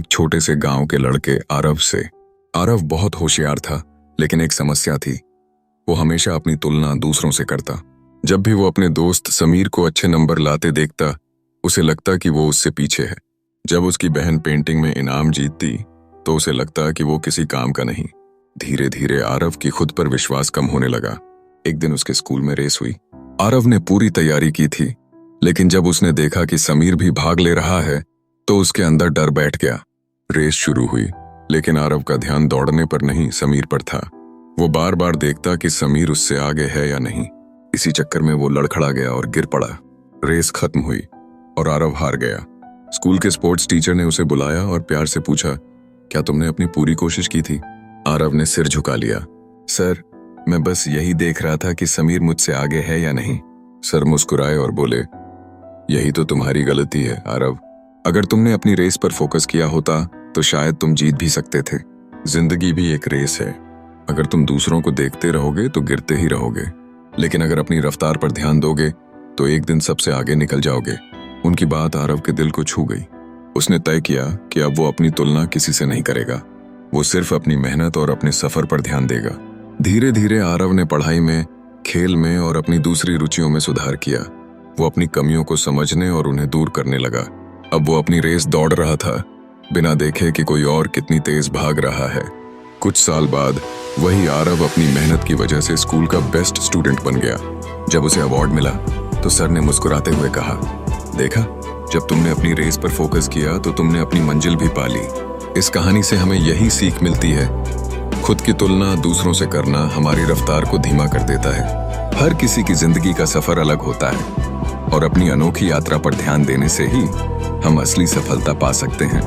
एक छोटे से गांव के लड़के आरव से। आरव बहुत होशियार था, लेकिन एक समस्या थी। वो हमेशा अपनी तुलना दूसरों से करता। जब भी वो अपने दोस्त समीर को अच्छे नंबर लाते देखता, उसे लगता कि वो उससे पीछे है। जब उसकी बहन पेंटिंग में इनाम जीतती, तो उसे लगता कि वो किसी काम का नहीं। धीरे धीरे आरव की खुद पर विश्वास कम होने लगा। एक दिन उसके स्कूल में रेस हुई। आरव ने पूरी तैयारी की थी, लेकिन जब उसने देखा कि समीर भी भाग ले रहा है, तो उसके अंदर डर बैठ गया। रेस शुरू हुई, लेकिन आरव का ध्यान दौड़ने पर नहीं, समीर पर था। वो बार बार देखता कि समीर उससे आगे है या नहीं। इसी चक्कर में वो लड़खड़ा गया और गिर पड़ा। रेस खत्म हुई और आरव हार गया। स्कूल के स्पोर्ट्स टीचर ने उसे बुलाया और प्यार से पूछा, क्या तुमने अपनी पूरी कोशिश की थी? आरव ने सिर झुका लिया। सर, मैं बस यही देख रहा था कि समीर मुझसे आगे है या नहीं। सर मुस्कुराए और बोले, यही तो तुम्हारी गलती है आरव। अगर तुमने अपनी रेस पर फोकस किया होता तो शायद तुम जीत भी सकते थे। जिंदगी भी एक रेस है। अगर तुम दूसरों को देखते रहोगे तो गिरते ही रहोगे, लेकिन अगर अपनी रफ्तार पर ध्यान दोगे तो एक दिन सबसे आगे निकल जाओगे। उनकी बात आरव के दिल को छू गई। उसने तय किया कि अब वो अपनी तुलना किसी से नहीं करेगा। वो सिर्फ अपनी मेहनत और अपने सफर पर ध्यान देगा। धीरे धीरे आरव ने पढ़ाई में, खेल में और अपनी दूसरी रुचियों में सुधार किया। वो अपनी कमियों को समझने और उन्हें दूर करने लगा। अब वो अपनी रेस दौड़ रहा था, बिना देखे कि कोई और कितनी तेज भाग रहा है। कुछ साल बाद वही आरव अपनी मेहनत की वजह से स्कूल का बेस्ट स्टूडेंट बन गया। जब उसे अवार्ड मिला तो सर ने मुस्कुराते हुए कहा, देखा, जब तुमने अपनी रेस पर फोकस किया तो तुमने अपनी मंजिल भी पा ली। इस कहानी से हमें यही सीख मिलती है, खुद की तुलना दूसरों से करना हमारी रफ्तार को धीमा कर देता है। हर किसी की जिंदगी का सफर अलग होता है और अपनी अनोखी यात्रा पर ध्यान देने से ही हम असली सफलता पा सकते हैं।